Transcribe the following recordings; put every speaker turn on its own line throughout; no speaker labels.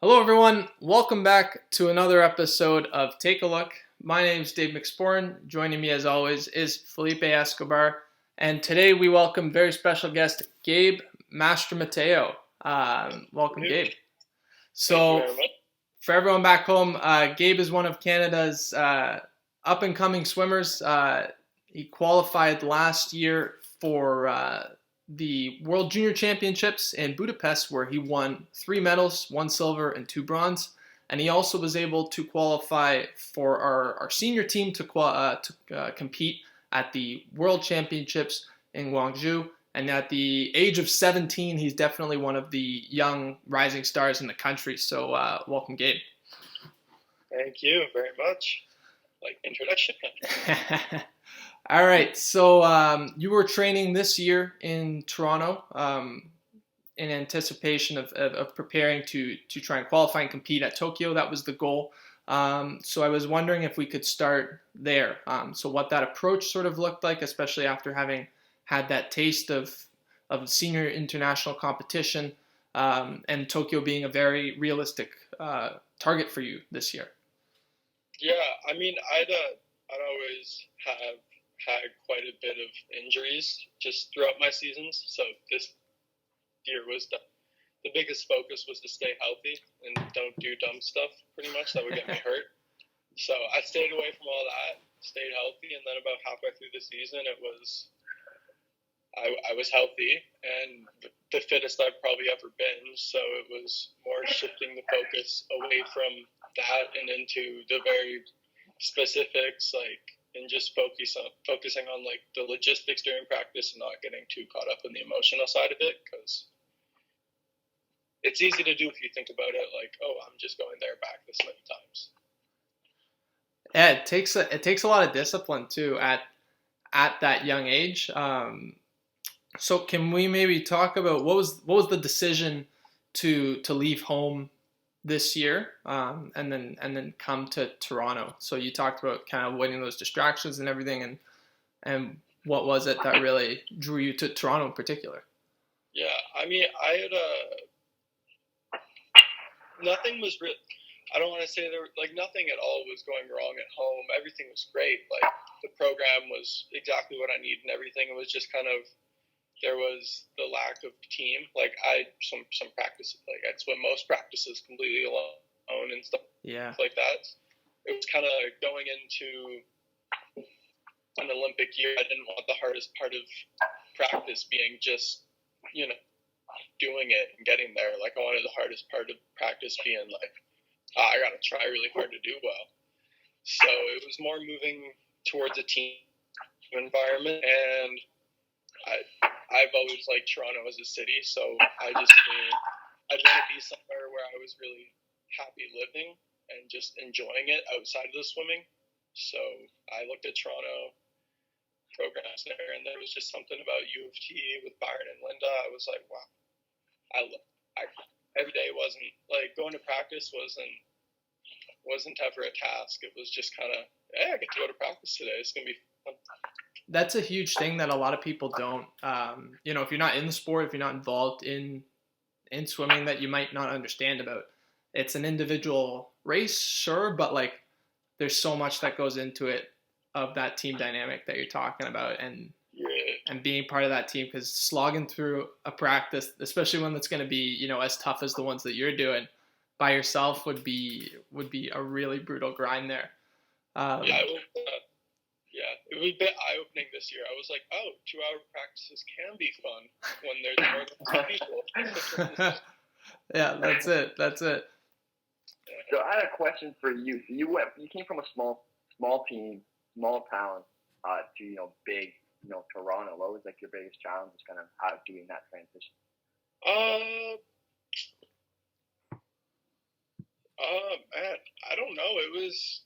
Hello, everyone. Welcome back to another episode of Take a Look. My name is Dave McSporn. Joining me, as always, is Felipe Escobar. And today we welcome very special guest Gabe Mastromatteo. Welcome,
Thank
Gabe.
you
So,
very much.
for everyone back home, Gabe is one of Canada's up and coming swimmers. He qualified last year for the World Junior Championships in Budapest, where he won 3 medals, 1 silver, and 2 bronze. And he also was able to qualify for our senior team to compete at the World Championships in Guangzhou. And at the age of 17, he's definitely one of the young rising stars in the country. So, welcome, Gabe.
Thank you very much. Like introduction.
All right. So, you were training this year in Toronto in anticipation of preparing to try and qualify and compete at Tokyo. That was the goal. So, I was wondering if we could start there. So, what that approach sort of looked like, especially after having had that taste of senior international competition, and Tokyo being a very realistic target for you this year.
Yeah, I mean, I'd always have had quite a bit of injuries just throughout my seasons. So this year was the biggest focus was to stay healthy and don't do dumb stuff pretty much that would get me hurt. So I stayed away from all that, stayed healthy, and then about halfway through the season, I was healthy and the fittest I've probably ever been. So it was more shifting the focus away from that and into the very specifics, and just focusing on like the logistics during practice and not getting too caught up in the emotional side of it, because it's easy to do if you think about it like, oh, I'm just going there back this many times.
Yeah, it takes a lot of discipline too at that young age. So can we maybe talk about what was the decision to leave home this year, and then come to Toronto? So you talked about kind of avoiding those distractions and everything, and what was it that really drew you to Toronto in particular?
Yeah, I mean, I had nothing was real. I don't want to say there like nothing at all was going wrong at home. Everything was great. Like the program was exactly what I needed and everything. It was just kind of there was the lack of team. Like I some practice like I'd swim most practices completely alone and stuff
Yeah.
like that. It was kind of going into an Olympic year. I didn't want the hardest part of practice being just doing it and getting there. Like I wanted the hardest part of practice being like, I got to try really hard to do well. So it was more moving towards a team environment, and I've always liked Toronto as a city, so I just knew I'd want to be somewhere where I was really happy living and just enjoying it outside of the swimming. So I looked at Toronto programs there, and there was just something about U of T with Byron and Linda. I was like, wow, I every day wasn't like going to practice wasn't ever a task. It was just kind of, hey, I get to go to practice today. It's gonna be fun.
That's a huge thing that a lot of people don't. If you're not in the sport, if you're not involved in swimming, that you might not understand about. It's an individual race, sure, but like there's so much that goes into it of that team dynamic that you're talking about,
Yeah,
and being part of that team, because slogging through a practice, especially one that's going to be as tough as the ones that you're doing by yourself, would be a really brutal grind there.
yeah, yeah. It was a bit eye opening this year. I was like, oh, 2 hour practices can be fun when there's more than 2 people.
Yeah, that's it. That's it.
So I had a question for you. So you came from a small team, small town, to big, Toronto. What was like your biggest challenge, kind of how doing that transition?
Uh, Man, I don't know. It was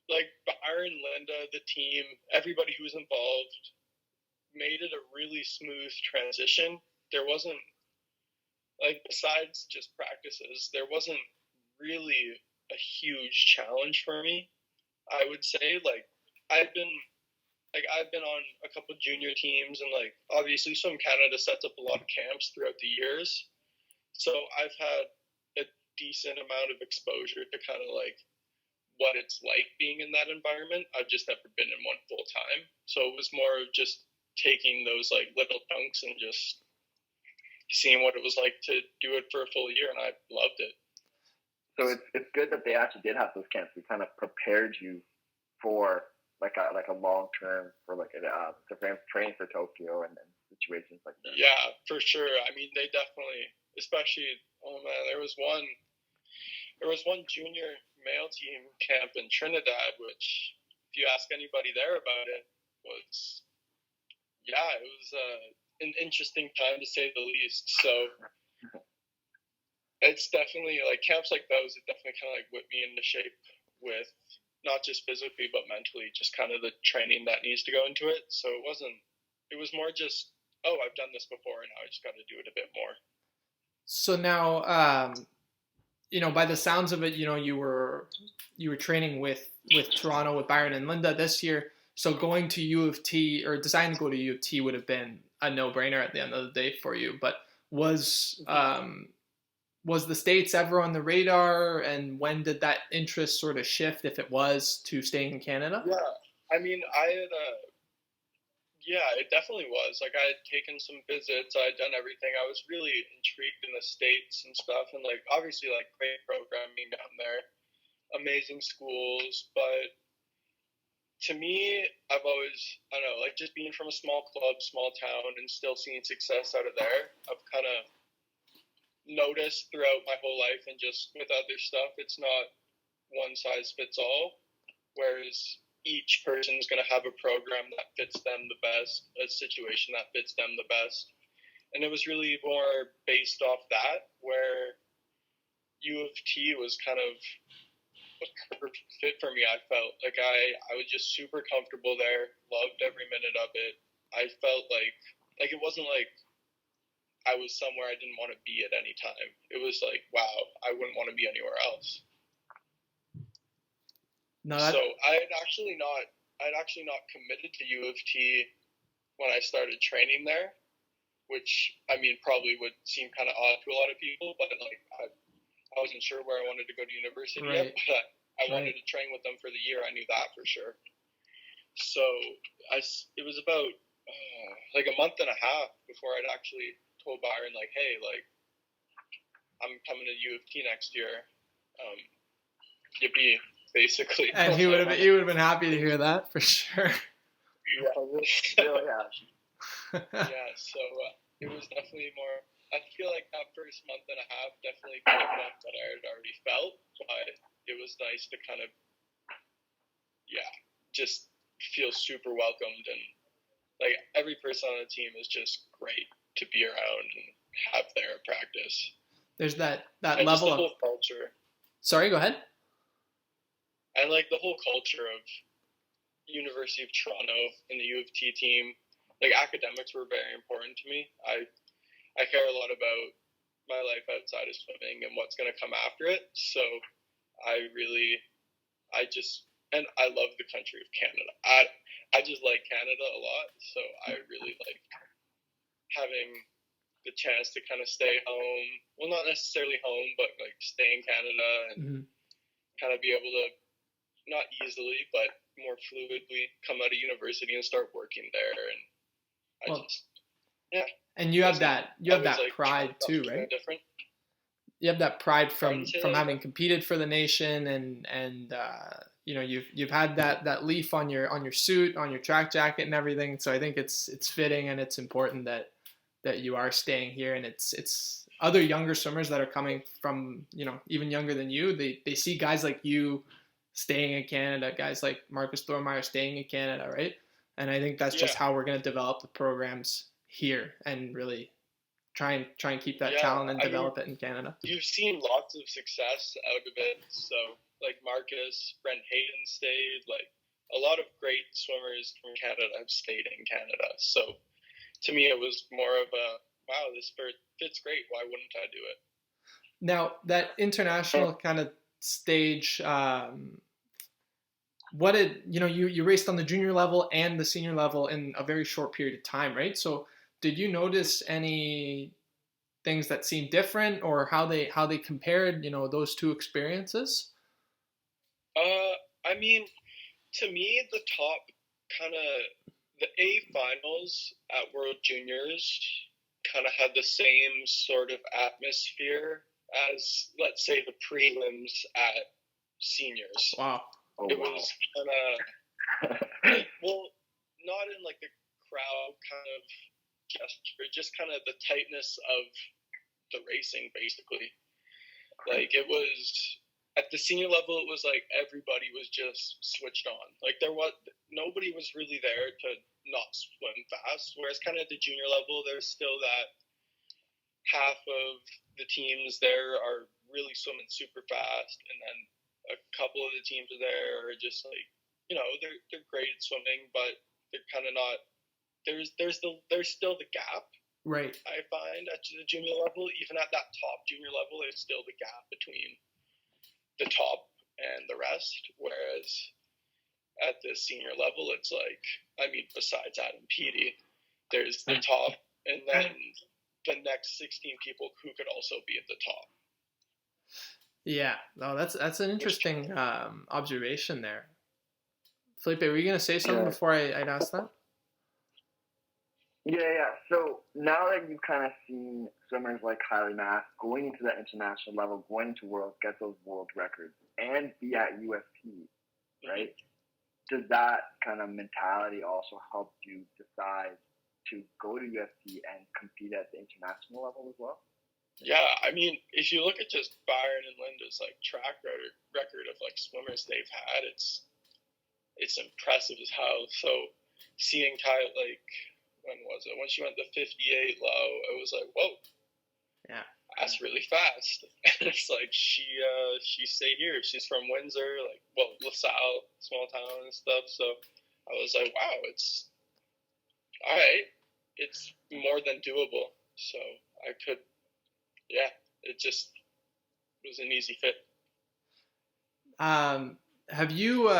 like Byron, Linda, the team, everybody who was involved made it a really smooth transition. There wasn't like besides just practices, there wasn't really a huge challenge for me. I would say I've been I've been on a couple of junior teams, and like obviously Swim Canada sets up a lot of camps throughout the years. So I've had decent amount of exposure to kind of like what it's like being in that environment. I've just never been in one full time. So it was more of just taking those like little chunks and just seeing what it was like to do it for a full year, and I loved it.
So it's good that they actually did have those camps. We kind of prepared you for like a long term, for like training for Tokyo and situations like that.
Yeah, for sure. I mean, they definitely, especially, oh man, there was one junior male team camp in Trinidad, which if you ask anybody there about it, was an interesting time to say the least. So it's definitely like camps like those. It definitely kind of like whipped me into shape with not just physically but mentally, just kind of the training that needs to go into it. So it was more just, oh, I've done this before and now I just got to do it a bit more.
So now, by the sounds of it, you were training with Toronto, with Byron and Linda this year. So going to U of T, or deciding to go to U of T, would have been a no-brainer at the end of the day for you. But was the States ever on the radar, and when did that interest sort of shift, if it was, to staying in Canada?
Yeah, I mean, it definitely was. Like, I had taken some visits, I had done everything. I was really intrigued in the States and stuff, and like obviously like great programming down there, amazing schools, but to me, I've always, I don't know, like just being from a small club, small town, and still seeing success out of there, I've kind of noticed throughout my whole life, and just with other stuff, it's not one size fits all, whereas each person's going to have a program that fits them the best, a situation that fits them the best. And it was really more based off that, where U of T was kind of a perfect fit for me. I felt like I was just super comfortable there, loved every minute of it. I felt like it wasn't like I was somewhere I didn't want to be at any time. It was like, wow, I wouldn't want to be anywhere else.
No,
so I'd actually not committed to U of T when I started training there, which I mean probably would seem kind of odd to a lot of people, but like I wasn't sure where I wanted to go to university yet, but I wanted to train with them for the year. I knew that for sure. So it was about like a month and a half before I'd actually told Byron, like, hey, like, I'm coming to U of T next year. Yippee, basically.
And he would have been happy to hear that for sure.
Yeah.
So it was definitely more. I feel like that first month and a half definitely picked up that I had already felt, but it was nice to kind of, just feel super welcomed, and like every person on the team is just great to be around and have there at practice.
There's that
and
level
the
of
whole culture.
Sorry, go ahead.
And like the whole culture of University of Toronto and the U of T team, like academics were very important to me. I care a lot about my life outside of swimming and what's going to come after it. So I love the country of Canada. I just like Canada a lot. So I really like having the chance to kind of stay home. Well, not necessarily home, but like stay in Canada and kind of be able to, not easily, but more fluidly come out of university and start working there. And
And you have that
like,
pride too, right?
Different.
You have that pride from having competed for the nation, and you've had that leaf on your suit, on your track jacket, and everything. So I think it's fitting and it's important that you are staying here, and it's other younger swimmers that are coming from even younger than you. They see guys like you staying in Canada, guys like Marcus Thormeyer staying in Canada, right? And I think that's just how we're going to develop the programs here and really try and keep that talent and develop it in Canada.
You've seen lots of success out of it. So like Marcus, Brent Hayden stayed, like a lot of great swimmers from Canada have stayed in Canada. So to me, it was more of a, wow, this fits great. Why wouldn't I do it?
Now that international kind of stage, what did you raced on the junior level and the senior level in a very short period of time, right? So did you notice any things that seem different, or how they compared, those two experiences?
I mean, to me, the top kind of the A finals at World Juniors kind of had the same sort of atmosphere as, let's say, the prelims at seniors.
Wow.
It was kind of well, not in like the crowd kind of gesture, just kind of the tightness of the racing, basically. Like, it was at the senior level, it was like everybody was just switched on. Like, nobody was really there to not swim fast. Whereas kind of at the junior level, there's still that half of the teams there are really swimming super fast, and then a couple of the teams are there are just like, they're great at swimming, but they're kind of not. There's still the gap.
Right.
I find at the junior level, even at that top junior level, there's still the gap between the top and the rest. Whereas at the senior level, it's like, I mean, besides Adam Peaty, there's the top, and then the next 16 people who could also be at the top.
Yeah, no, that's an interesting observation there. Felipe, were you going to say something before I'd ask that?
Yeah. So now that you've kind of seen swimmers like Kylie Mass going into that international level, going to Worlds, get those world records, and be at USP, right? Does that kind of mentality also help you decide to go to USP and compete at the international level as well?
Yeah, I mean, if you look at just Byron and Linda's like track record of like swimmers they've had, it's impressive as hell. So seeing Kylie, like, when was it? When she went the 58 low, it was like, whoa,
yeah,
that's really fast. And it's like she stayed here. She's from Windsor, like, well, LaSalle, small town and stuff. So I was like, wow, it's all right. It's more than doable. So I could, yeah, it just was an easy fit.
Have you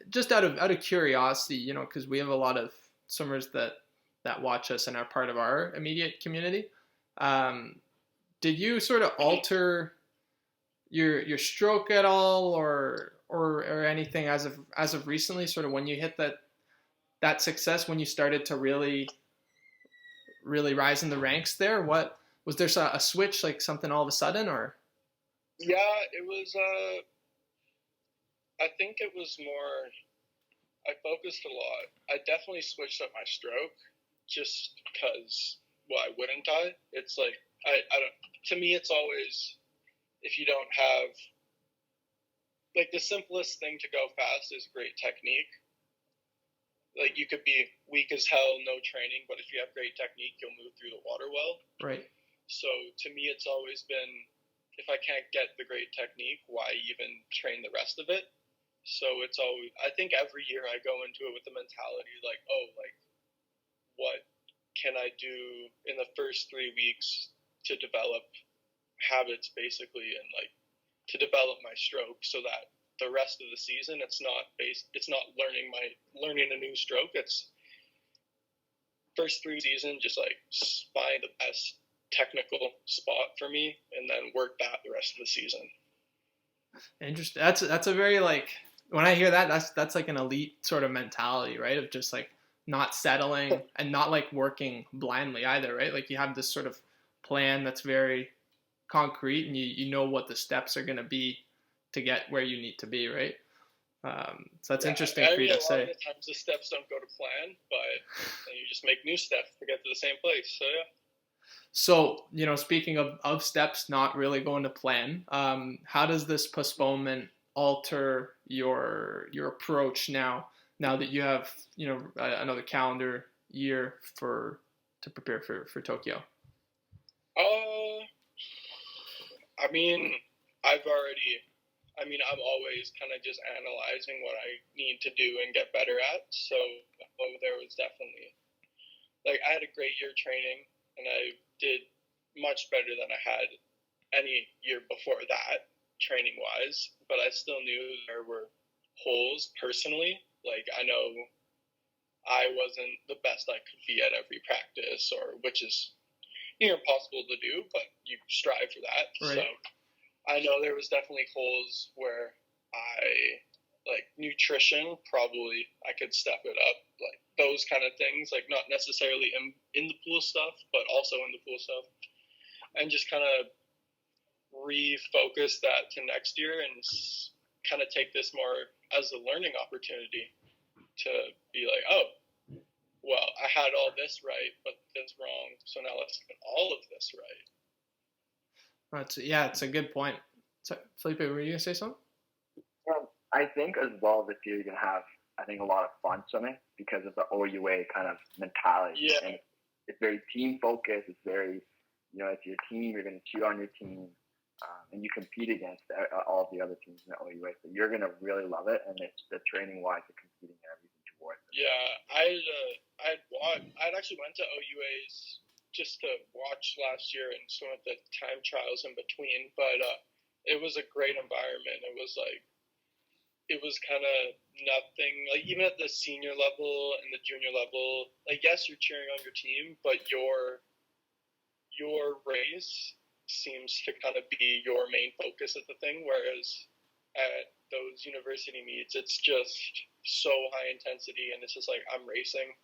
just out of curiosity, because we have a lot of swimmers that watch us and are part of our immediate community. Did you sort of alter your stroke at all, or anything as of recently? Sort of when you hit that success, when you started to really rise in the ranks there. What was there a switch, like something all of a sudden, or?
Yeah, it was. I think it was more. I focused a lot. I definitely switched up my stroke, just because. Why wouldn't I? It's like I don't. To me, it's always, if you don't have, like, the simplest thing to go fast is great technique. Like, you could be weak as hell, no training, but if you have great technique, you'll move through the water well.
Right.
So to me, it's always been, if I can't get the great technique, why even train the rest of it? So it's always, I think every year I go into it with the mentality like, oh, like, what can I do in the first 3 weeks to develop habits, basically, and like to develop my stroke, so that the rest of the season it's not learning a new stroke. It's first 3 seasons just like find the best technical spot for me and then work that the rest of the season.
Interesting. That's a very, like, when I hear that, that's like an elite sort of mentality, right? Of just like not settling and not like working blindly either, right? Like, you have this sort of plan that's very concrete, and you know what the steps are going to be to get where you need to be, right? So that's interesting for you to say.
A lot of the times the steps don't go to plan, but you just make new steps to get to the same place. So yeah.
So, speaking of steps not really going to plan, how does this postponement alter your approach now that you have, another calendar year to prepare for Tokyo?
I'm always kind of just analyzing what I need to do and get better at. So there was definitely, like, I had a great year training, and I did much better than I had any year before that, training-wise. But I still knew there were holes personally. Like, I know I wasn't the best I could be at every practice, which is near impossible to do, but you strive for that.
Right.
So I know there was definitely holes where nutrition, probably I could step it up, like those kind of things, like not necessarily in the pool stuff, but also in the pool stuff, and just kind of refocus that to next year and kind of take this more as a learning opportunity to be like, oh, well, I had all this right, but this wrong, so now let's get all of this right.
It's a good point. So, Felipe, were you gonna say something?
I think as well this year you're gonna have, I think, a lot of fun swimming because of the OUA kind of mentality.
Yeah.
And it's very team focused. It's very, it's your team. You're gonna cheer on your team, and you compete against all the other teams in the OUA. So you're gonna really love it, and it's the training wise, the competing and everything towards it.
Yeah, I'd actually went to OUAs just to watch last year and swim at the time trials in between, but it was a great environment. It was kind of nothing, like even at the senior level and the junior level, like yes, you're cheering on your team, but your race seems to kind of be your main focus at the thing, whereas at those university meets, it's just so high intensity, and it's just like, I'm racing.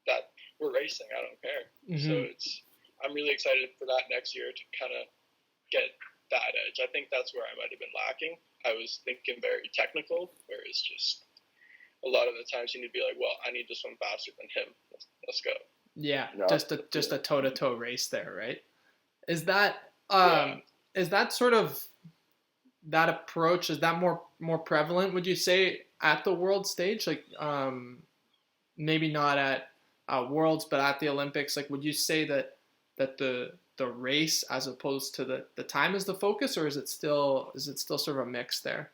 That we're racing, I don't care.
Mm-hmm.
So I'm really excited for that next year to kind of get that edge. I think that's where I might have been lacking. I was thinking very technical, whereas just a lot of the times you need to be like, well, I need to swim faster than him. Let's go.
Yeah, just a toe-to-toe race there, right? Is that sort of that approach, is that more prevalent, would you say, at the world stage? Like maybe not at Worlds, but at the Olympics, like would you say that the race as opposed to the time is the focus, or is it still sort of a mix there?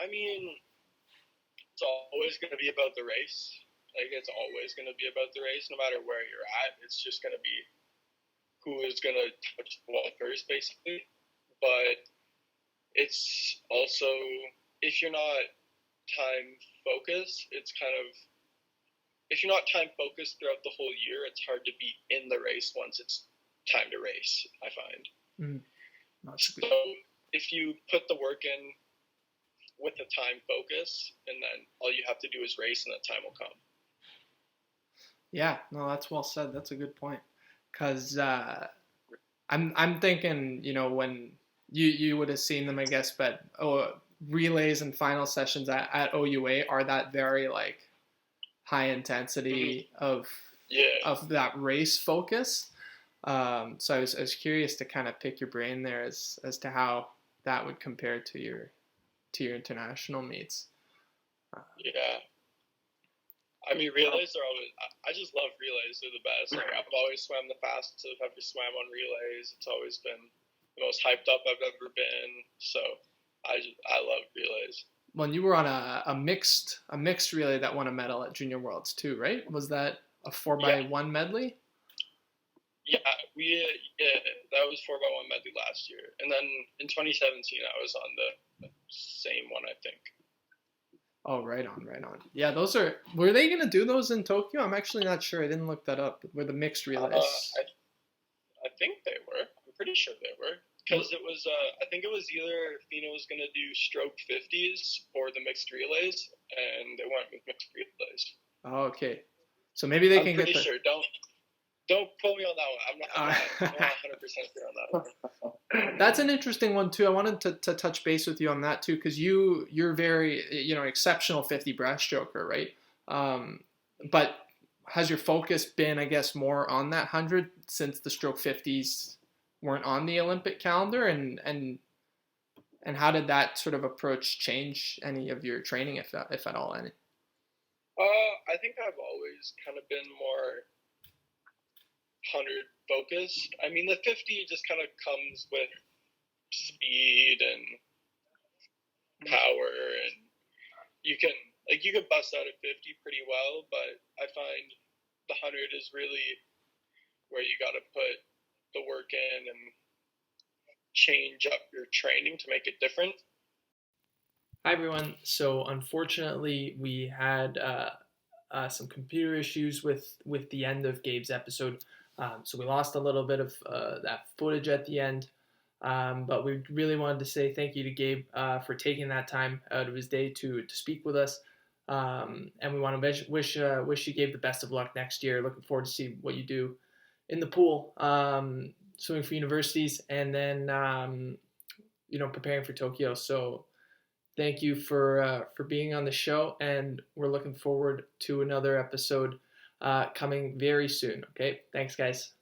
I mean, it's always going to be about the race. Like, it's always going to be about the race, no matter where you're at. It's just going to be who is going to touch the ball first, basically. But it's also, if you're not time focused, if you're not time focused throughout the whole year, it's hard to be in the race once it's time to race, I find. So if you put the work in with the time focus, and then all you have to do is race, and the time will come.
Yeah, no, that's well said. That's a good point. Because I'm thinking, when you would have seen them, I guess, but relays and final sessions at OUA are that very like high intensity of that race focus. So I was curious to kind of pick your brain there as to how that would compare to your international meets.
Yeah. I mean, relays are always, I just love relays. They're the best. Like, I've always swam the fastest I've ever swam on relays. It's always been the most hyped up I've ever been. So I love relays.
Well, you were on a mixed relay that won a medal at Junior Worlds too, right? Was that a 4x1 medley?
Yeah, that was 4x1 medley last year, and then in 2017 I was on the same one, I think.
Oh, right on. Yeah, were they gonna do those in Tokyo? I'm actually not sure. I didn't look that up. Were the mixed relays?
I think they were. I'm pretty sure they were. Because it was, I think it was either Fina was going to do stroke 50s or the mixed relays, and they went with mixed relays.
Oh, okay. So maybe they can get.
I'm pretty sure. Don't quote me on that one. I'm not 100% sure on that one.
That's an interesting one too. I wanted to touch base with you on that too, because you're very exceptional 50 breaststroker, right? But has your focus been, I guess, more on that 100 since the stroke 50s weren't on the Olympic calendar, and how did that sort of approach change any of your training, if at all any?
I think I've always kind of been more 100 focused. I mean, the 50 just kind of comes with speed and power, and you can bust out at 50 pretty well, but I find the 100 is really where you got to put the work in and change up your training to make it different.
Hi everyone. So unfortunately we had some computer issues with the end of Gabe's episode. So we lost a little bit of that footage at the end. But we really wanted to say thank you to Gabe for taking that time out of his day to speak with us. And we want to wish you Gabe the best of luck next year. Looking forward to see what you do in the pool, swimming for universities, and then preparing for Tokyo. So thank you for being on the show, and we're looking forward to another episode coming very soon. Okay, thanks guys.